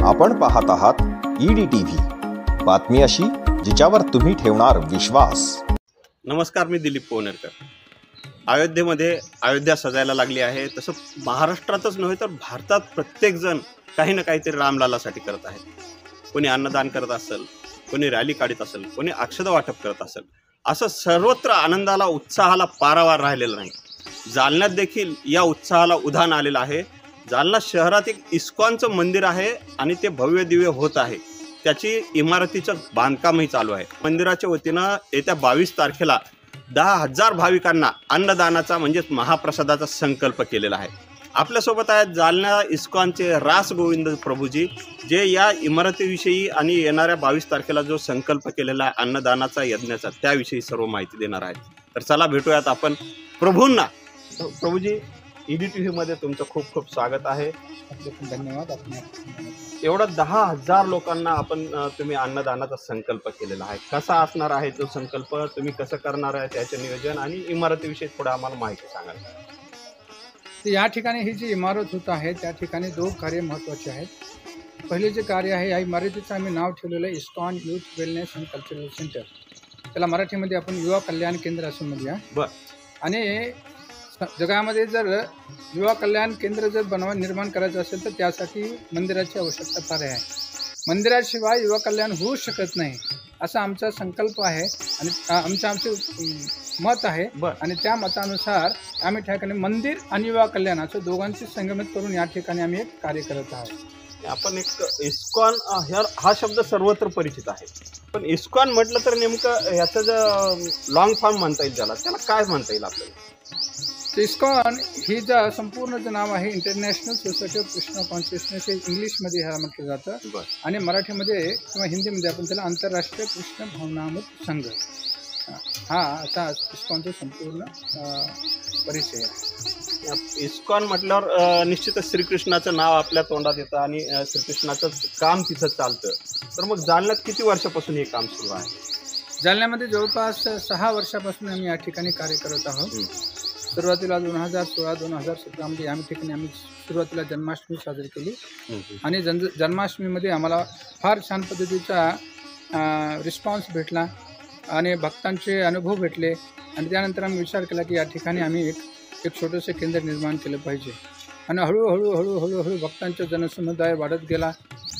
आपण पाहत आहात EDTV, बातमी अशी जिच्यावर तुम्ही ठेवणार विश्वास। नमस्कार, मी दिलीप पोनेरकर। अयोध्येमध्ये अयोध्या सजायला लागली आहे। तसं महाराष्ट्रातच नव्हे तर भारतात प्रत्येक जण काही ना काहीतरी रामलालासाठी करत आहे। कोणी अन्नदान करत असेल, कोणी रॅली काढत असेल, कोणी अक्षता वाटप करत असेल। असं सर्वत्र आनंदाला उत्साहाला पारावार राहिलेला नाही। जालन्यात देखील या उत्साहाला उधाण आलेलं आहे। जालना शहरात एक इस्कॉनचं मंदिर आहे आणि ते भव्य दिव्य होत आहे। त्याची इमारतीचं बांधकामही चालू आहे। मंदिराच्या वतीनं येत्या 22 तारखेला 10,000 भाविकांना अन्नदानाचा म्हणजेच महाप्रसादाचा संकल्प केलेला आहे। आपल्यासोबत आहेत जालना इस्कॉनचे रास गोविंद प्रभूजी, जे या इमारतीविषयी आणि येणाऱ्या 22 तारखेला जो संकल्प केलेला आहे अन्नदानाचा यज्ञाचा, त्याविषयी सर्व माहिती देणार आहेत। तर चला भेटूयात आपण प्रभूंना। प्रभूजी, EDTV मध्ये तुमचं खूप खूप स्वागत आहे। धन्यवाद। एवढा 10,000 लोकांना तुम्ही अन्नदानाचा संकल्प केलेला आहे। कसा असणार आहे तो संकल्प, तुम्ही कसं करणार आहे त्याचे नियोजन आणि इमारतीविषयी थोडं आम्हाला माहिती सांगाल? या ठिकाणी ही जी इमारत होत आहे त्या ठिकाणी 2 कार्य महत्त्वाचे आहेत। पहिले जे कार्य आहे, या इमारतीचं आम्ही नाव ठेवलेलं आहे ISKCON youth wellness and cultural centre. त्याला मराठीमध्ये आपण युवा कल्याण केंद्र असं म्हणूया। आणि जगामध्ये जर युवा कल्याण केंद्र जर निर्माण करायचं असेल तर त्यासाठी मंदिराची आवश्यकता फार आहे। मंदिराशिवाय युवा कल्याण होऊ शकत नाही असा आमचा संकल्प आहे आणि आमचे मत आहे। आणि त्या मतानुसार आम्ही ठिकाणी मंदिर आणि युवा कल्याण असं दोघांची संगमित करून या ठिकाणी आम्ही एक कार्य करत आहोत। आपण एक इस्कॉन हा शब्द सर्वत्र परिचित आहे, पण इस्कॉन म्हटलं तर नेमकं याचं जे लॉंग फॉर्म म्हणता येईल त्याला काय म्हणता येईल आपल्याला? इस्कॉन ही संपूर्ण नाव आहे international society of Krishna consciousness, हे इंग्लिशमध्ये ह्याला म्हटलं जातं आणि मराठीमध्ये किंवा हिंदीमध्ये आपण त्याला आंतरराष्ट्रीय कृष्ण भावनामृत संघ, हा असा इस्कॉनचा संपूर्ण परिचय आहे। इस्कॉन म्हटल्यावर निश्चितच श्रीकृष्णाचं नाव आपल्या तोंडात येतं आणि श्रीकृष्णाचं काम तिथं चालतं। तर मग जालन्यात किती वर्षापासून हे काम सुरू आहे? जालन्यामध्ये जवळपास 6 वर्षापासून आम्ही या ठिकाणी कार्य करत आहोत। सुरुवातीला 2016-2017 मध्ये आम्ही सुरुवातीला जन्माष्टमी साजरी केली आणि जन्माष्टमीमध्ये आम्हाला फार छान पद्धतीचा रिस्पॉन्स भेटला आणि भक्तांचे अनुभव भेटले आणि त्यानंतर आम्ही विचार केला की या ठिकाणी आम्ही एक छोटंसं केंद्र निर्माण केलं पाहिजे आणि हळूहळू भक्तांचा जनसमुदाय वाढत गेला।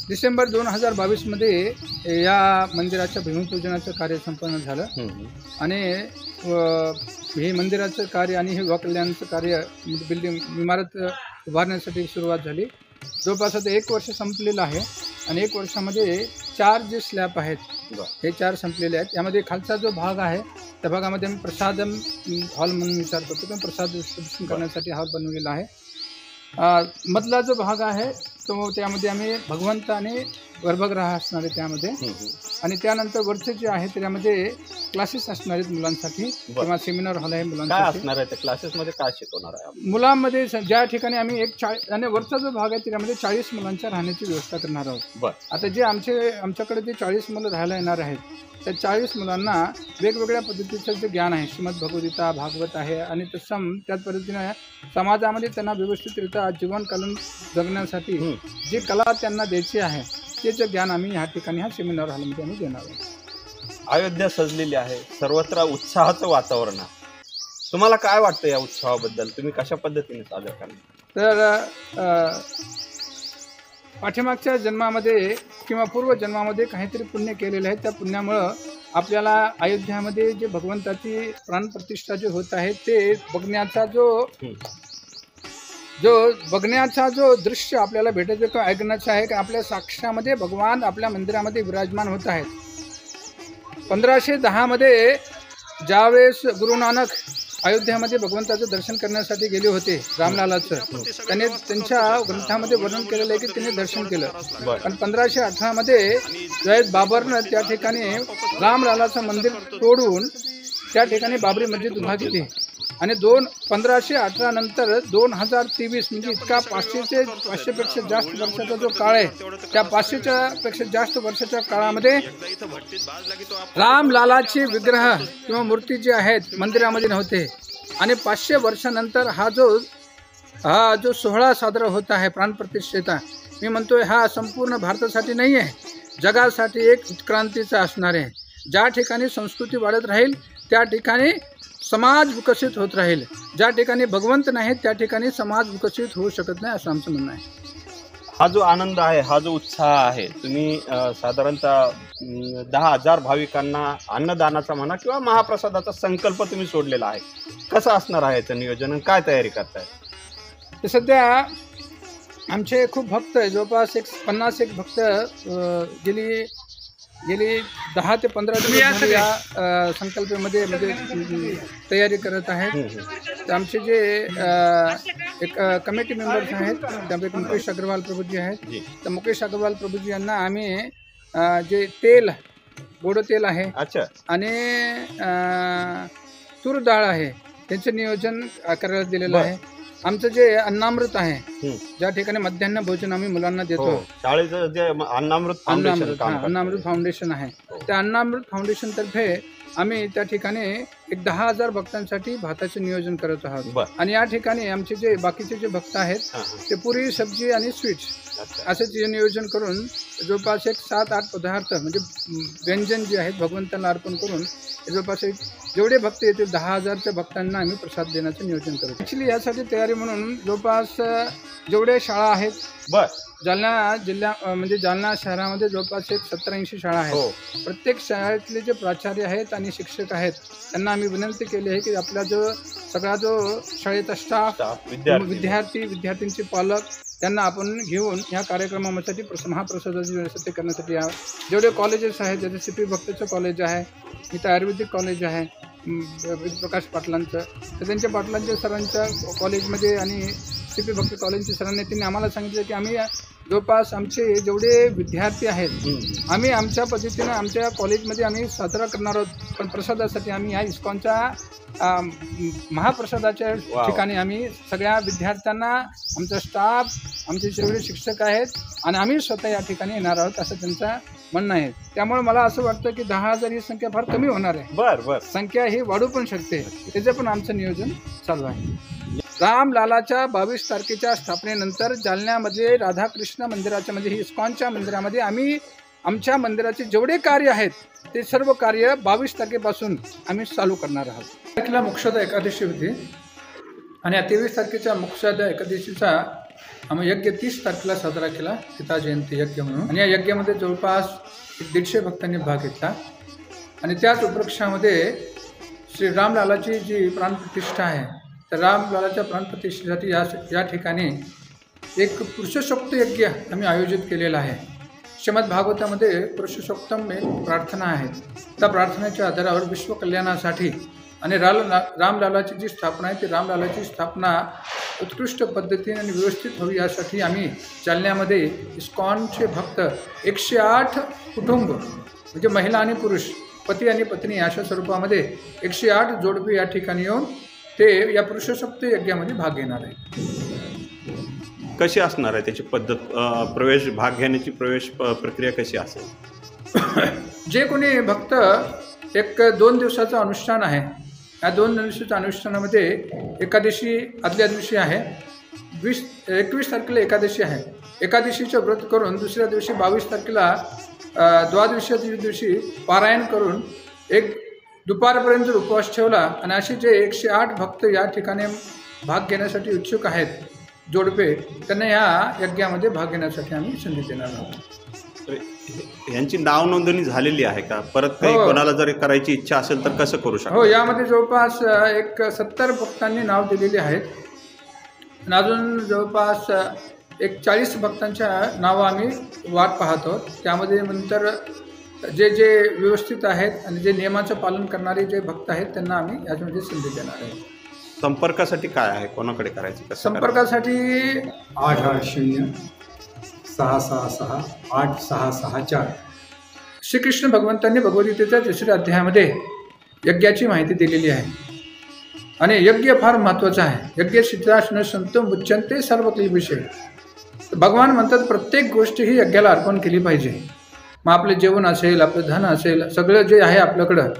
डिसेंबर 2022 मध्ये या मंदिराच्या भूमिपूजनाचं कार्य संपन्न झालं आणि हे मंदिराचं कार्य आणि हे युवा कल्याणाचं कार्य बिल्डिंग इमारत उभारण्यासाठी सुरुवात झाली। जवळपास आता 1 वर्ष संपलेलं आहे आणि 1 वर्षामध्ये 4 जे स्लॅब आहेत हे 4 संपलेले आहेत। यामध्ये खालचा जो भाग आहे त्या भागामध्ये आम्ही प्रसादम हॉल म्हणून विचार करतो, पण प्रसाद डिस्ट्रीब्युशन करण्यासाठी हॉल बनवलेला आहे। मधला जो भाग आहे तो त्यामध्ये आम्ही भगवंत आणि गर्भगृह असणार आहे त्यामध्ये, आणि त्यानंतर वरचे जे आहे त्यामध्ये क्लासेस असणार आहेत मुलांसाठी किंवा सेमिनार हॉल आहे मुलांसाठी। असणार आहे त्या क्लासेसमध्ये काय शिकवणार आहे? मुलांमध्ये ज्या ठिकाणी आम्ही आणि वरचा जो भाग आहे त्यामध्ये 40 मुलांच्या राहण्याची व्यवस्था करणार आहोत। आता जे आमच्याकडे जे 40 मुलं राहायला येणार आहेत त्या 40 मुलांना वेगवेगळ्या पद्धतीचं जे ज्ञान आहे, श्रीमद भगवद्गीता, भागवत आहे आणि तत्सम त्याच पद्धतीने समाजामध्ये त्यांना व्यवस्थितरित्या जीवनकालीन जगण्यासाठी जी कला त्यांना द्यायची आहे त्याचं ज्ञान आम्ही ह्या ठिकाणी ह्या सेमिनार हॉलमध्ये आम्ही देणार आहोत। अयोध्या सजलेली आहे, सर्वत्र उत्साहाचं वातावरण आहे। तुम्हाला काय वाटतं या उत्सवाबद्दल? तुम्ही कशा पद्धतीने साजरा करणार? तर पाठीमागच्या जन्मामध्ये किंवा पूर्वजन्मामध्ये काहीतरी पुण्य केलेलं आहे, त्या पुण्यामुळं आपल्याला अयोध्यामध्ये जे भगवंताची प्राणप्रतिष्ठा जे होत आहे ते बघण्याचा जो दृश्य आपल्याला भेटत किंवा ऐकण्याचं आहे की आपल्या साक्षामध्ये भगवान आपल्या मंदिरामध्ये विराजमान होत आहेत। 1510 मध्ये ज्यावेळेस गुरु नानक अयोध्यामध्ये भगवंताचं दर्शन करण्यासाठी गेले होते रामलालाचं, त्याने त्यांच्या ग्रंथामध्ये वर्णन केलेलं आहे की त्यांनी दर्शन केलं। पण 1518 मध्ये ज्यावेळेस बाबरनं त्या ठिकाणी रामलालाचं मंदिर तोडून त्या ठिकाणी बाबरी मस्जिद उभा केली आणि 1518 नंतर 2023 म्हणजे इतका 500पेक्षा जास्त वर्षाचा जो काळ आहे, त्या 500पेक्षा जास्त वर्षाच्या काळामध्ये रामलालाचे विग्रह किंवा मूर्ती जी आहेत मंदिरामध्ये नव्हते आणि 500 वर्षानंतर हा जो सोहळा साजरा होत आहे प्राणप्रतिष्ठेचा, मी म्हणतोय हा संपूर्ण भारतासाठी नाही आहे, जगासाठी एक उत्क्रांतीचा असणार आहे. ज्या ठिकाणी संस्कृती वाढत राहील त्या ठिकाणी समाज विकसित होत राहील. ज्या ठिकाणी भगवंत नाही त्या ठिकाणी समाज विकसित होऊ शकत नाही, असं आमचं म्हणणं आहे. हा जो आनंद आहे, हा जो उत्साह आहे, तुम्ही साधारणतः 10,000 भाविकांना अन्नदानाचा म्हणा किंवा महाप्रसादाचा संकल्प तुम्ही सोडलेला आहे. कसं असणार आहे याचं नियोजन आणि काय तयारी करताय? तर सध्या आमचे खूप भक्त आहे, जवळपास 50 भक्त गेली 10 ते 15 दिवस या संकल्पामध्ये म्हणजे तयारी करत आहेत. तर आमचे जे एक कमिटी मेंबर्स आहेत त्यापैकी मुकेश अग्रवाल प्रभूजी आहेत. तर मुकेश अग्रवाल प्रभूजी यांना आम्ही जे तेल, गोड तेल आहे आणि तूर डाळ आहे त्यांचं नियोजन करायला दिलेलं आहे. आमचं जे अन्नामृत आहे, ज्या ठिकाणी मध्यान्ह भोजन आम्ही मुलांना देतो, शाळेचं जे अन्नामृत फाउंडेशन आहे, त्या अन्नामृत फाउंडेशन तर्फे आम्ही त्या ठिकाणी एक 10,000 भक्तांसाठी भाताचे नियोजन करत आहोत. आणि या ठिकाणी आमचे जे बाकीचे जे भक्त आहेत ते पुरी, सब्जी आणि स्वीट्स असे जे नियोजन करून जवळपास एक 7-8 पदार्थ म्हणजे व्यंजन जे आहेत भगवंतांना अर्पण करून जवळपास जेवढे भक्त येतील 10,000च्या भक्तांना आम्ही प्रसाद देण्याचं नियोजन करतो. ॲक्च्युली यासाठी तयारी म्हणून जवळपास जेवढे शाळा आहेत जालना जिल्हा म्हणजे जालना शहरामध्ये जवळपास एक 70-80 शाळा आहेत. प्रत्येक शाळेतले जे प्राचार्य आहेत आणि शिक्षक आहेत त्यांना आम्ही विनंती केली आहे की आपला जो सगळा जो शाळेचा स्टाफ, विद्यार्थींचे पालक त्यांना आपण घेऊन ह्या कार्यक्रमासाठी महाप्रसादाची व्यवस्था करण्यासाठी या जेवढे कॉलेजेस आहेत, जसे CP भक्तचं कॉलेज आहे, इथं आयुर्वेदिक कॉलेज आहे प्रकाश पाटलांचं, तर त्यांच्या पाटलांच्या सरांच्या कॉलेजमध्ये आणि CP भक्त कॉलेजच्या सरांनी त्यांनी आम्हाला सांगितलं की आम्ही जवळपास आमचे जेवढे विद्यार्थी आहेत आम्ही आमच्या पद्धतीनं आमच्या कॉलेजमध्ये आम्ही साजरा करणार आहोत. पण प्रसादासाठी आम्ही ह्या इस्कॉनच्या महाप्रसादाच्या ठिकाणी आम्ही सगळ्या विद्यार्थ्यांना, आमचा स्टाफ, आमचे जेवढे शिक्षक आहेत आणि आम्ही स्वतः या ठिकाणी येणार आहोत असं त्यांचं म्हणणं आहे. त्यामुळे मला असं वाटतं की 10,000 ही संख्या फार कमी होणार आहे. संख्या ही वाढू पण शकते, त्याचं पण आमचं नियोजन चालू आहे. रामलालाच्या 22 तारखेच्या स्थापनेनंतर जालन्यामध्ये राधाकृष्ण मंदिराच्या म्हणजे ही इस्कॉनच्या मंदिरामध्ये आम्ही आमच्या मंदिराचे जेवढे कार्य आहेत ते सर्व कार्य 22 तारखेपासून आम्ही चालू करणार आहोत. तारखेला मोक्षदा एकादशी होती आणि 23 तारखेच्या मोक्षदा एकादशीचा आम्ही यज्ञ 30 तारखेला साजरा केला, सीता जयंती यज्ञ म्हणून. आणि या यज्ञामध्ये जवळपास 150 भक्तांनी भाग घेतला. आणि त्याच उपलक्षामध्ये श्री रामलालाची जी प्राणप्रतिष्ठा आहे, तर रामलालाच्या प्राणप्रतिष्ठेसाठी या ठिकाणी एक पुरुषोक्त यज्ञ आम्ही आयोजित केलेला आहे. श्रीमद भागवतामध्ये पुरुषोत्तम एक प्रार्थना आहे. त्या प्रार्थनेच्या आधारावर विश्वकल्याणासाठी आणि रामलालाची जी स्थापना आहे ती रामलालाची स्थापना उत्कृष्ट पद्धतीने आणि व्यवस्थित व्हावी यासाठी आम्ही जालन्यामध्ये इस्कॉनचे भक्त 108 कुटुंब म्हणजे महिला आणि पुरुष, पती आणि पत्नी अशा स्वरूपामध्ये 108 जोडपे या ठिकाणी येऊन ते या पुरुषोक्त यज्ञामध्ये भाग घेणार आहे. कशी असणार आहे त्याची पद्धत, प्रवेश, भाग घेण्याची प्रवेश प्रक्रिया कशी असेल? जे कोणी भक्त 1-2 दिवसाचं अनुष्ठान आहे, या 2 दिवसाच्या अनुष्ठानामध्ये एकादशी आदल्या दिवशी आहे, 21 तारखेला एकादशी आहे. एकादशीचं व्रत करून दुसऱ्या दिवशी 22 तारखेला द्वादशीच्या दिवशी पारायण करून एक दुपारपर्यंत उपवास ठेवला आणि असे जे 108 भक्त या ठिकाणी भाग घेण्यासाठी इच्छुक आहेत जोडपे, त्यांना या यज्ञामध्ये भाग घेण्यासाठी आम्ही संधी देणार आहोत. यांची नाव नोंदणी झालेली आहे का? परत काही कोणाला जर करायची इच्छा असेल तर कसं करू शकतो? हो, यामध्ये जवळपास एक 70 भक्तांनी नाव दिलेली आहेत आणि अजून जवळपास एक 40 भक्तांच्या नावं आम्ही वाट पाहतो. त्यामध्ये नंतर जे व्यवस्थित आहेत आणि जे नियमाचं पालन करणारे जे भक्त आहेत त्यांना आम्ही याच्यामध्ये संधी देणार आहे. संपर्कासाठी काय आहे, कोणाकडे करायचं? संपर्कासाठी 8806668664. श्रीकृष्ण भगवंतांनी भगवद्गीतेच्या 3ऱ्या अध्यायामध्ये यज्ञाची माहिती दिलेली आहे आणि यज्ञ फार महत्त्वाचा आहे. यज्ञ सिद्धासन संतम उच्चंते सर्व क्लेशे. भगवान म्हणतात प्रत्येक गोष्ट ही यज्ञाला अर्पण केली पाहिजे. मग आपले जेवण असेल, आपलं धन असेल, सगळं जे आहे आपल्याकडं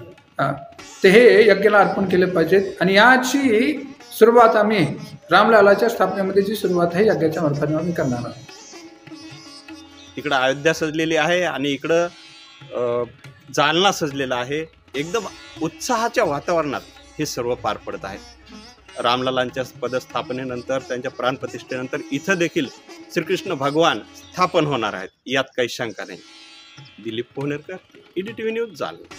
ते हे यज्ञाला अर्पण केले पाहिजेत. आणि याची सुरुवात आम्ही रामलालाच्या स्थापनेमध्ये जी सुरुवात आहे यज्ञाच्या मार्फत आम्ही करणार आहोत. तिकडं अयोध्या सजलेली आहे आणि इकडं जालना सजलेला आहे. एकदम उत्साहाच्या वातावरणात हे सर्व पार पडत आहे. रामललांच्या पदस्थापनेनंतर, त्यांच्या प्राणप्रतिष्ठेनंतर इथं देखील श्रीकृष्ण भगवान स्थापन होणार आहेत, यात काही शंका नाही. Dilip Pohanerkar, EDTV news, Jalna.